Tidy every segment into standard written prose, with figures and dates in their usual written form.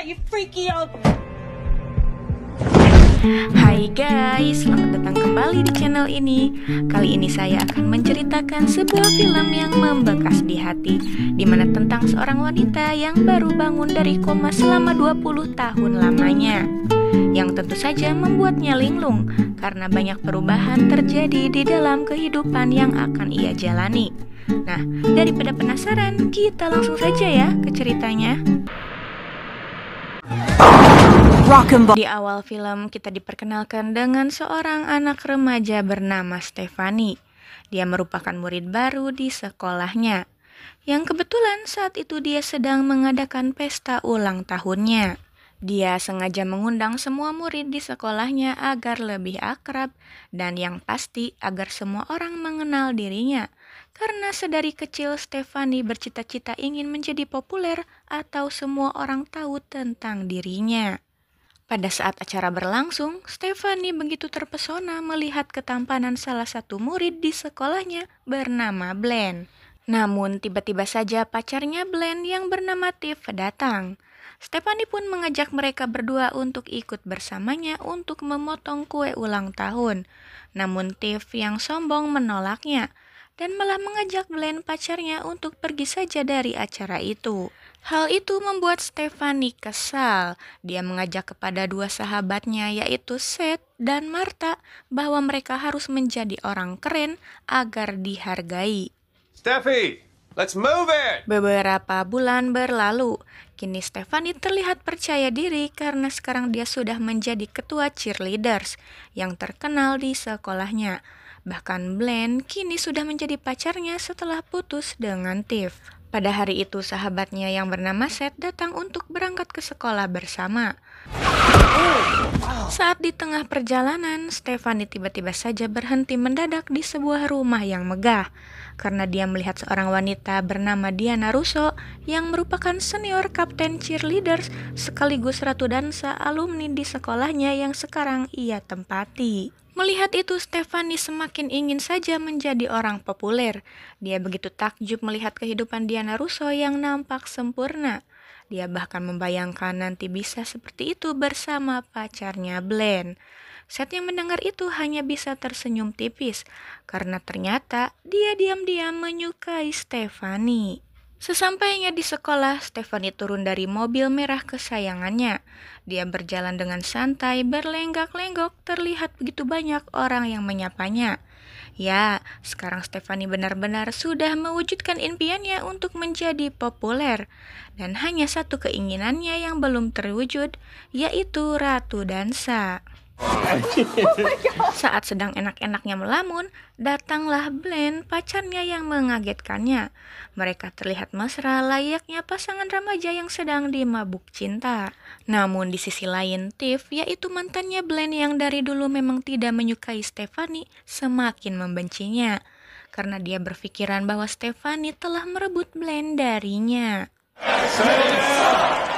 you freaky old... Hai guys, selamat datang kembali di channel ini. Kali ini saya akan menceritakan sebuah film yang membekas di hati, dimana tentang seorang wanita yang baru bangun dari koma selama 20 tahun lamanya, yang tentu saja membuatnya linglung karena banyak perubahan terjadi di dalam kehidupan yang akan ia jalani. Nah, daripada penasaran, kita langsung saja ya ke ceritanya. Di awal film kita diperkenalkan dengan seorang anak remaja bernama Stephanie. Dia merupakan murid baru di sekolahnya, yang kebetulan saat itu dia sedang mengadakan pesta ulang tahunnya. Dia sengaja mengundang semua murid di sekolahnya agar lebih akrab dan yang pasti agar semua orang mengenal dirinya. Karena sedari kecil Stephanie bercita-cita ingin menjadi populer atau semua orang tahu tentang dirinya. Pada saat acara berlangsung, Stephanie begitu terpesona melihat ketampanan salah satu murid di sekolahnya bernama Blaine. Namun tiba-tiba saja pacarnya Blaine yang bernama Tiff datang. Stephanie pun mengajak mereka berdua untuk ikut bersamanya untuk memotong kue ulang tahun. Namun Tiff yang sombong menolaknya dan malah mengajak Blaine pacarnya untuk pergi saja dari acara itu. Hal itu membuat Stephanie kesal. Dia mengajak kepada dua sahabatnya yaitu Seth dan Martha bahwa mereka harus menjadi orang keren agar dihargai. Steffi, let's move it! Beberapa bulan berlalu, kini Stephanie terlihat percaya diri karena sekarang dia sudah menjadi ketua cheerleaders yang terkenal di sekolahnya. Bahkan Blaine kini sudah menjadi pacarnya setelah putus dengan Tiff. Pada hari itu sahabatnya yang bernama Seth datang untuk berangkat ke sekolah bersama. Saat di tengah perjalanan, Stephanie tiba-tiba saja berhenti mendadak di sebuah rumah yang megah karena dia melihat seorang wanita bernama Diana Russo yang merupakan senior kapten cheerleaders sekaligus ratu dansa alumni di sekolahnya yang sekarang ia tempati. Melihat itu, Stephanie semakin ingin saja menjadi orang populer. Dia begitu takjub melihat kehidupan Diana Russo yang nampak sempurna. Dia bahkan membayangkan nanti bisa seperti itu bersama pacarnya Blaine. Seth yang mendengar itu hanya bisa tersenyum tipis, karena ternyata dia diam-diam menyukai Stephanie. Sesampainya di sekolah, Stephanie turun dari mobil merah kesayangannya. Dia berjalan dengan santai, berlenggak-lenggok, terlihat begitu banyak orang yang menyapanya. Ya, sekarang Stephanie benar-benar sudah mewujudkan impiannya untuk menjadi populer. Dan hanya satu keinginannya yang belum terwujud, yaitu ratu dansa. Saat sedang enak-enaknya melamun, datanglah Blaine, pacarnya yang mengagetkannya. Mereka terlihat mesra layaknya pasangan remaja yang sedang dimabuk cinta. Namun di sisi lain, Tiff, yaitu mantannya Blaine yang dari dulu memang tidak menyukai Stephanie, semakin membencinya. Karena dia berpikiran bahwa Stephanie telah merebut Blaine darinya.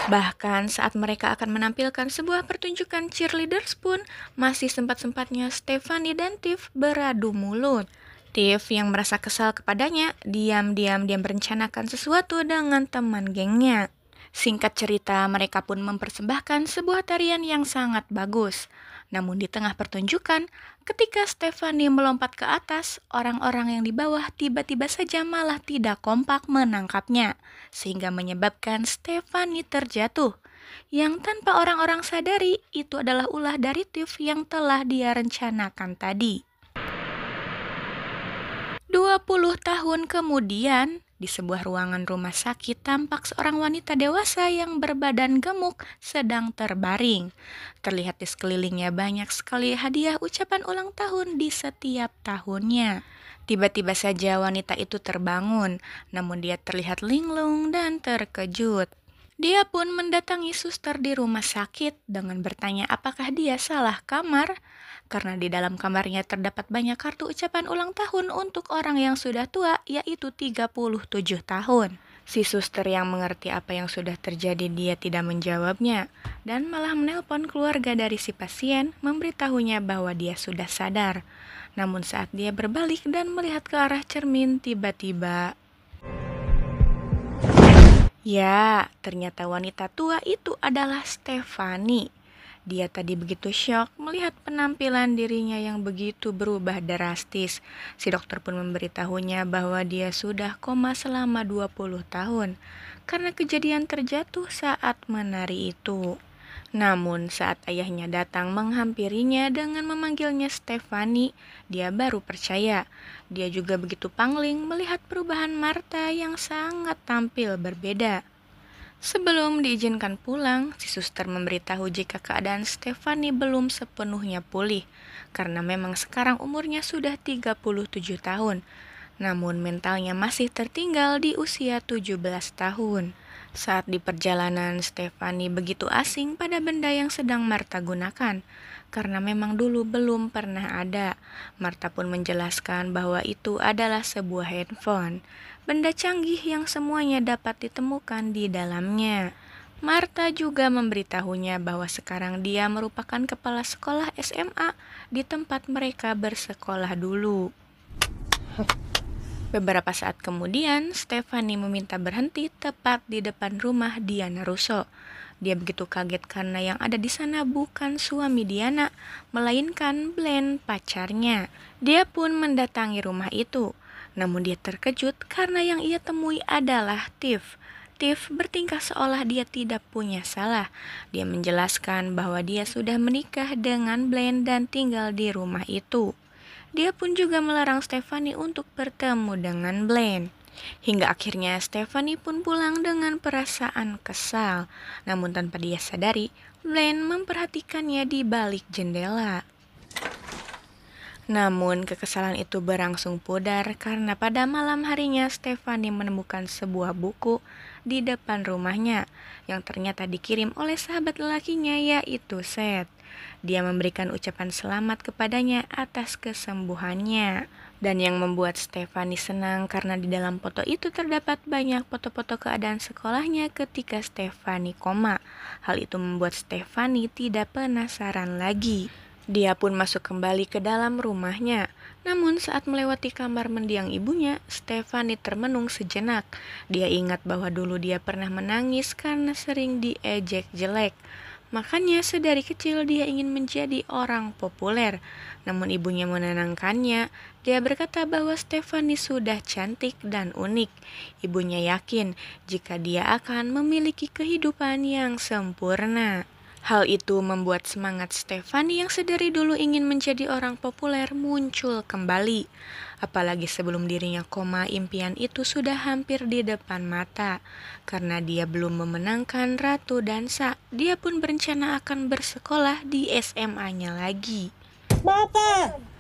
Bahkan saat mereka akan menampilkan sebuah pertunjukan cheerleaders pun masih sempat-sempatnya Stephanie dan Tiff beradu mulut. Tiff yang merasa kesal kepadanya diam-diam dia merencanakan sesuatu dengan teman gengnya. Singkat cerita, mereka pun mempersembahkan sebuah tarian yang sangat bagus. Namun di tengah pertunjukan, ketika Stephanie melompat ke atas, orang-orang yang di bawah tiba-tiba saja malah tidak kompak menangkapnya, sehingga menyebabkan Stephanie terjatuh. Yang tanpa orang-orang sadari, itu adalah ulah dari Tiff yang telah dia rencanakan tadi. 20 tahun kemudian, di sebuah ruangan rumah sakit tampak seorang wanita dewasa yang berbadan gemuk sedang terbaring. Terlihat di sekelilingnya banyak sekali hadiah ucapan ulang tahun di setiap tahunnya. Tiba-tiba saja wanita itu terbangun, namun dia terlihat linglung dan terkejut. Dia pun mendatangi suster di rumah sakit dengan bertanya apakah dia salah kamar, karena di dalam kamarnya terdapat banyak kartu ucapan ulang tahun untuk orang yang sudah tua, yaitu 37 tahun. Si suster yang mengerti apa yang sudah terjadi dia tidak menjawabnya, dan malah menelpon keluarga dari si pasien memberitahunya bahwa dia sudah sadar. Namun saat dia berbalik dan melihat ke arah cermin, tiba-tiba Ya, ternyata wanita tua itu adalah Stefani. Dia tadi begitu syok melihat penampilan dirinya yang begitu berubah drastis. Si dokter pun memberitahunya bahwa dia sudah koma selama 20 tahun karena kejadian terjatuh saat menari itu. Namun saat ayahnya datang menghampirinya dengan memanggilnya Stefani, dia baru percaya. Dia juga begitu pangling melihat perubahan Martha yang sangat tampil berbeda. Sebelum diizinkan pulang, si suster memberitahu jika keadaan Stefani belum sepenuhnya pulih, karena memang sekarang umurnya sudah 37 tahun, namun mentalnya masih tertinggal di usia 17 tahun. Saat di perjalanan, Stefani begitu asing pada benda yang sedang Martha gunakan, karena memang dulu belum pernah ada. Martha pun menjelaskan bahwa itu adalah sebuah handphone, benda canggih yang semuanya dapat ditemukan di dalamnya. Martha juga memberitahunya bahwa sekarang dia merupakan kepala sekolah SMA di tempat mereka bersekolah dulu. Beberapa saat kemudian, Stefani meminta berhenti tepat di depan rumah Diana Russo. Dia begitu kaget karena yang ada di sana bukan suami Diana, melainkan Glenn, pacarnya. Dia pun mendatangi rumah itu, namun dia terkejut karena yang ia temui adalah Tiff. Tiff bertingkah seolah dia tidak punya salah. Dia menjelaskan bahwa dia sudah menikah dengan Glenn dan tinggal di rumah itu. Dia pun juga melarang Stefani untuk bertemu dengan Glenn. Hingga akhirnya Stefani pun pulang dengan perasaan kesal. Namun tanpa dia sadari, Glenn memperhatikannya di balik jendela. Namun kekesalan itu berangsung pudar karena pada malam harinya Stefani menemukan sebuah buku di depan rumahnya yang ternyata dikirim oleh sahabat lelakinya yaitu Seth. Dia memberikan ucapan selamat kepadanya atas kesembuhannya. Dan yang membuat Stefani senang karena di dalam foto itu terdapat banyak foto-foto keadaan sekolahnya ketika Stefani koma. Hal itu membuat Stefani tidak penasaran lagi. Dia pun masuk kembali ke dalam rumahnya. Namun saat melewati kamar mendiang ibunya, Stefani termenung sejenak. Dia ingat bahwa dulu dia pernah menangis karena sering diejek jelek. Makanya sedari kecil dia ingin menjadi orang populer. Namun ibunya menenangkannya. Dia berkata bahwa Stefani sudah cantik dan unik. Ibunya yakin jika dia akan memiliki kehidupan yang sempurna. Hal itu membuat semangat Stefani yang sedari dulu ingin menjadi orang populer muncul kembali. Apalagi sebelum dirinya koma, impian itu sudah hampir di depan mata. Karena dia belum memenangkan Ratu Dansa, dia pun berencana akan bersekolah di SMA-nya lagi.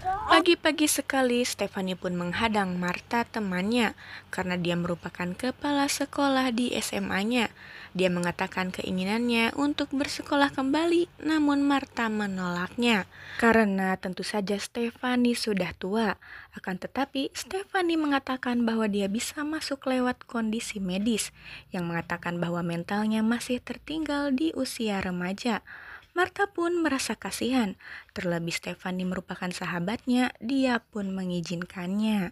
Pagi-pagi sekali, Stefani pun menghadang Martha temannya karena dia merupakan kepala sekolah di SMA-nya. Dia mengatakan keinginannya untuk bersekolah kembali, namun Martha menolaknya. Karena tentu saja Stefani sudah tua. Akan tetapi, Stefani mengatakan bahwa dia bisa masuk lewat kondisi medis, yang mengatakan bahwa mentalnya masih tertinggal di usia remaja. Martha pun merasa kasihan, terlebih Stefani merupakan sahabatnya, dia pun mengizinkannya.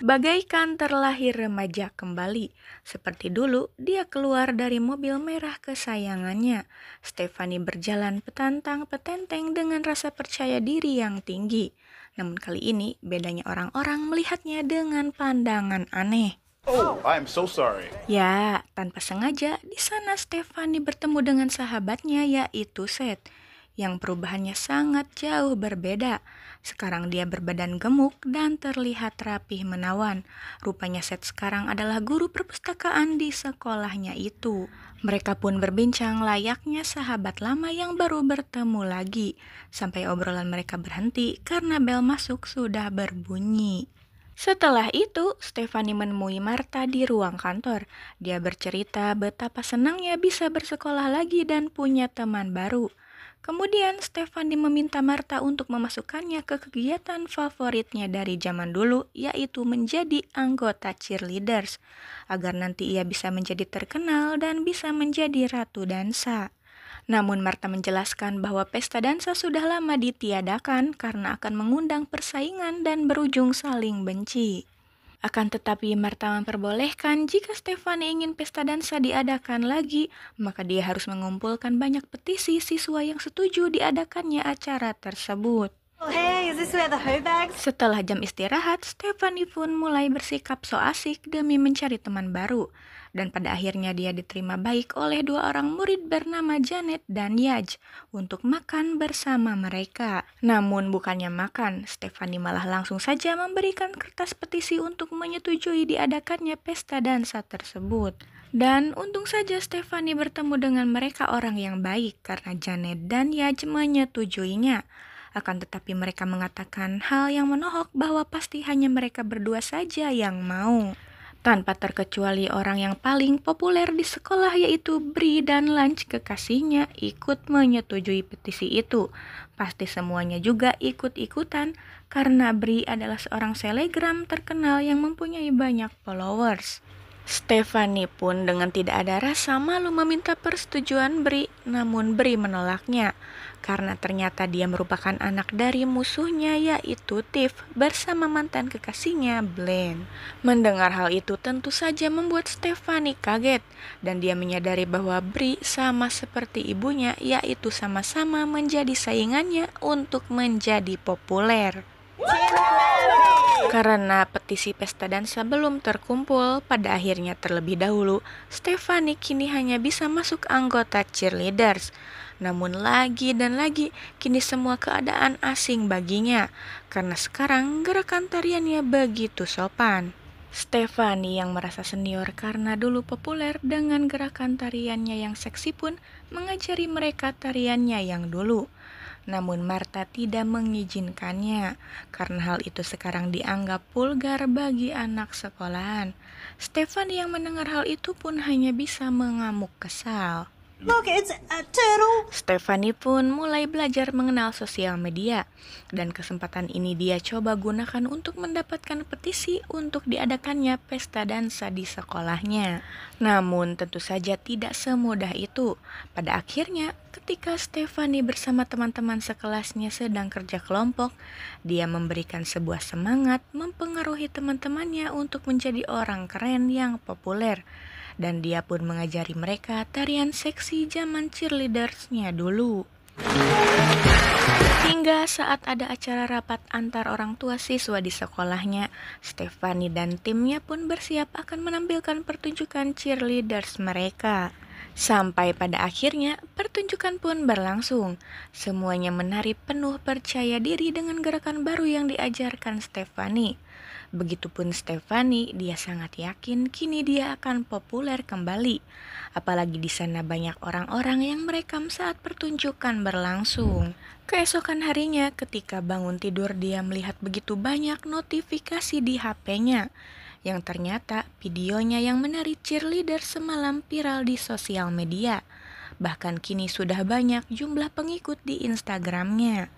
Bagaikan terlahir remaja kembali. Seperti dulu, dia keluar dari mobil merah kesayangannya. Stefani berjalan petantang-petenteng dengan rasa percaya diri yang tinggi. Namun kali ini, bedanya orang-orang melihatnya dengan pandangan aneh. Oh, I'm so sorry. Ya, tanpa sengaja, di sana Stefani bertemu dengan sahabatnya yaitu Seth, yang perubahannya sangat jauh berbeda. Sekarang dia berbadan gemuk dan terlihat rapih menawan. Rupanya Seth sekarang adalah guru perpustakaan di sekolahnya itu. Mereka pun berbincang layaknya sahabat lama yang baru bertemu lagi, sampai obrolan mereka berhenti karena bel masuk sudah berbunyi. Setelah itu, Stefani menemui Martha di ruang kantor. Dia bercerita betapa senangnya bisa bersekolah lagi dan punya teman baru. Kemudian Stefani meminta Martha untuk memasukkannya ke kegiatan favoritnya dari zaman dulu, yaitu menjadi anggota cheerleaders, agar nanti ia bisa menjadi terkenal dan bisa menjadi ratu dansa. Namun Martha menjelaskan bahwa pesta dansa sudah lama ditiadakan karena akan mengundang persaingan dan berujung saling benci. Akan tetapi Martha memperbolehkan jika Stefani ingin pesta dansa diadakan lagi, maka dia harus mengumpulkan banyak petisi siswa yang setuju diadakannya acara tersebut. Hey, is this where the hoe bags? Setelah jam istirahat, Stefani pun mulai bersikap so asik demi mencari teman baru. Dan pada akhirnya dia diterima baik oleh dua orang murid bernama Janet dan Yaj untuk makan bersama mereka. Namun bukannya makan, Stefani malah langsung saja memberikan kertas petisi untuk menyetujui diadakannya pesta dansa tersebut. Dan untung saja Stefani bertemu dengan mereka orang yang baik karena Janet dan Yaj menyetujuinya. Akan tetapi mereka mengatakan hal yang menohok bahwa pasti hanya mereka berdua saja yang mau. Tanpa terkecuali orang yang paling populer di sekolah yaitu Bri dan Lunch kekasihnya ikut menyetujui petisi itu. Pasti semuanya juga ikut-ikutan karena Bri adalah seorang selebgram terkenal yang mempunyai banyak followers. Stefani pun dengan tidak ada rasa malu meminta persetujuan Bri, namun Bri menolaknya karena ternyata dia merupakan anak dari musuhnya yaitu Tiff bersama mantan kekasihnya Blaine. Mendengar hal itu tentu saja membuat Stefani kaget dan dia menyadari bahwa Bri sama seperti ibunya yaitu sama-sama menjadi saingannya untuk menjadi populer. Karena petisi pesta dansa belum terkumpul, pada akhirnya terlebih dahulu, Stefani kini hanya bisa masuk anggota cheerleaders. Namun lagi dan lagi, kini semua keadaan asing baginya, karena sekarang gerakan tariannya begitu sopan. Stefani yang merasa senior karena dulu populer dengan gerakan tariannya yang seksi pun mengajari mereka tariannya yang dulu. Namun Martha tidak mengizinkannya karena hal itu sekarang dianggap vulgar bagi anak sekolahan. Stefani yang mendengar hal itu pun hanya bisa mengamuk kesal. Look, it's a turtle. Stefani pun mulai belajar mengenal sosial media dan kesempatan ini dia coba gunakan untuk mendapatkan petisi untuk diadakannya pesta dansa di sekolahnya. Namun tentu saja tidak semudah itu. Pada akhirnya ketika Stefani bersama teman-teman sekelasnya sedang kerja kelompok, dia memberikan sebuah semangat mempengaruhi teman-temannya untuk menjadi orang keren yang populer. Dan dia pun mengajari mereka tarian seksi zaman cheerleadersnya dulu. Hingga saat ada acara rapat antar orang tua siswa di sekolahnya, Stefani dan timnya pun bersiap akan menampilkan pertunjukan cheerleaders mereka. Sampai pada akhirnya pertunjukan pun berlangsung. Semuanya menari penuh percaya diri dengan gerakan baru yang diajarkan Stefani. Begitupun Stefani, dia sangat yakin kini dia akan populer kembali. Apalagi di sana banyak orang-orang yang merekam saat pertunjukan berlangsung. Keesokan harinya ketika bangun tidur dia melihat begitu banyak notifikasi di HP-nya. Yang ternyata videonya yang menari cheerleader semalam viral di sosial media. Bahkan kini sudah banyak jumlah pengikut di Instagramnya.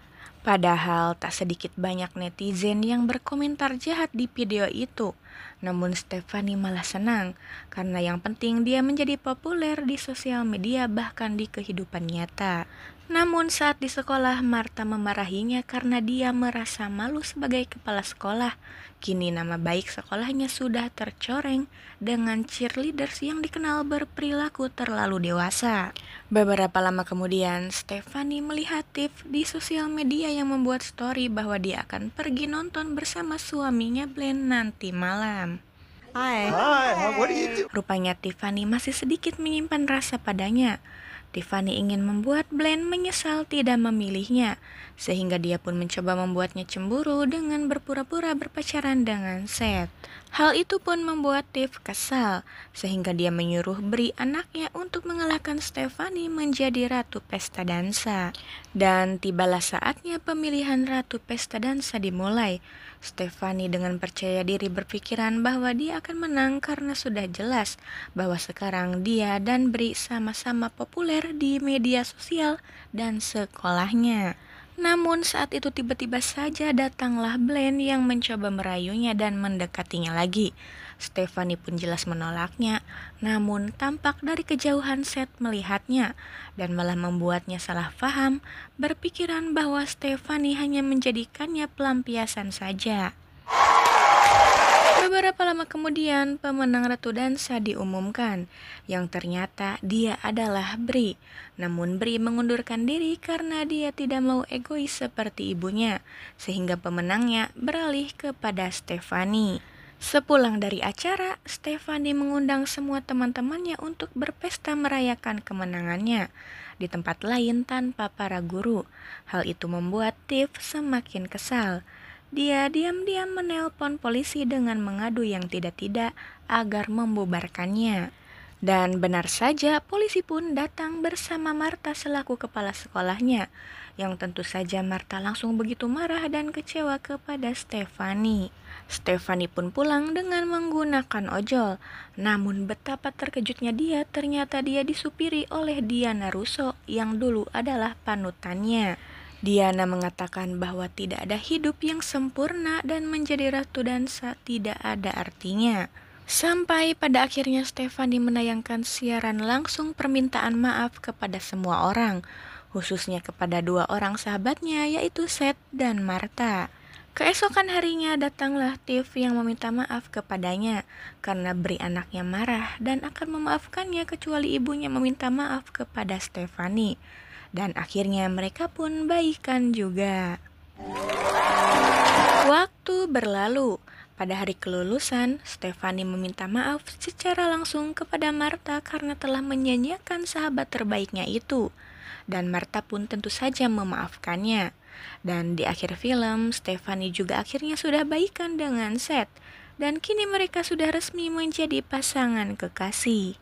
Padahal tak sedikit banyak netizen yang berkomentar jahat di video itu. Namun Stefani malah senang karena yang penting dia menjadi populer di sosial media bahkan di kehidupan nyata. Namun saat di sekolah Martha memarahinya karena dia merasa malu sebagai kepala sekolah. Kini nama baik sekolahnya sudah tercoreng dengan cheerleaders yang dikenal berperilaku terlalu dewasa. Beberapa lama kemudian, Stefani melihat Tiff di sosial media yang membuat story bahwa dia akan pergi nonton bersama suaminya Blaine nanti malam. Hi. Hi, what do you do? Rupanya Tiffany masih sedikit menyimpan rasa padanya. Tiffany ingin membuat Blaine menyesal tidak memilihnya, sehingga dia pun mencoba membuatnya cemburu dengan berpura-pura berpacaran dengan Seth. Hal itu pun membuat Tiff kesal, sehingga dia menyuruh Bri anaknya untuk mengalahkan Stefani menjadi ratu pesta dansa. Dan tibalah saatnya pemilihan ratu pesta dansa dimulai. Stefani dengan percaya diri berpikiran bahwa dia akan menang karena sudah jelas bahwa sekarang dia dan Bri sama-sama populer di media sosial dan sekolahnya. Namun saat itu tiba-tiba saja datanglah Blaine yang mencoba merayunya dan mendekatinya lagi. Stefani pun jelas menolaknya, namun tampak dari kejauhan Seth melihatnya dan malah membuatnya salah paham, berpikiran bahwa Stefani hanya menjadikannya pelampiasan saja. Beberapa lama kemudian, pemenang Ratu Dansa diumumkan, yang ternyata dia adalah Brie. Namun Brie mengundurkan diri karena dia tidak mau egois seperti ibunya, sehingga pemenangnya beralih kepada Stephanie. Sepulang dari acara, Stephanie mengundang semua teman-temannya untuk berpesta merayakan kemenangannya di tempat lain tanpa para guru. Hal itu membuat Tiff semakin kesal. Dia diam-diam menelpon polisi dengan mengadu yang tidak-tidak agar membubarkannya. Dan benar saja, polisi pun datang bersama Martha selaku kepala sekolahnya, yang tentu saja Martha langsung begitu marah dan kecewa kepada Stephanie. Stephanie pun pulang dengan menggunakan ojol. Namun betapa terkejutnya dia, ternyata dia disupiri oleh Diana Russo yang dulu adalah panutannya. Diana mengatakan bahwa tidak ada hidup yang sempurna dan menjadi Ratu Dansa tidak ada artinya. Sampai pada akhirnya Stephanie menayangkan siaran langsung permintaan maaf kepada semua orang, khususnya kepada dua orang sahabatnya yaitu Seth dan Martha. Keesokan harinya datanglah Tiff yang meminta maaf kepadanya karena Brie anaknya marah dan akan memaafkannya kecuali ibunya meminta maaf kepada Stephanie. Dan akhirnya mereka pun baikan juga. Waktu berlalu. Pada hari kelulusan, Stephanie meminta maaf secara langsung kepada Martha karena telah menyanyiakan sahabat terbaiknya itu. Dan Martha pun tentu saja memaafkannya. Dan di akhir film, Stephanie juga akhirnya sudah baikan dengan Seth. Dan kini mereka sudah resmi menjadi pasangan kekasih.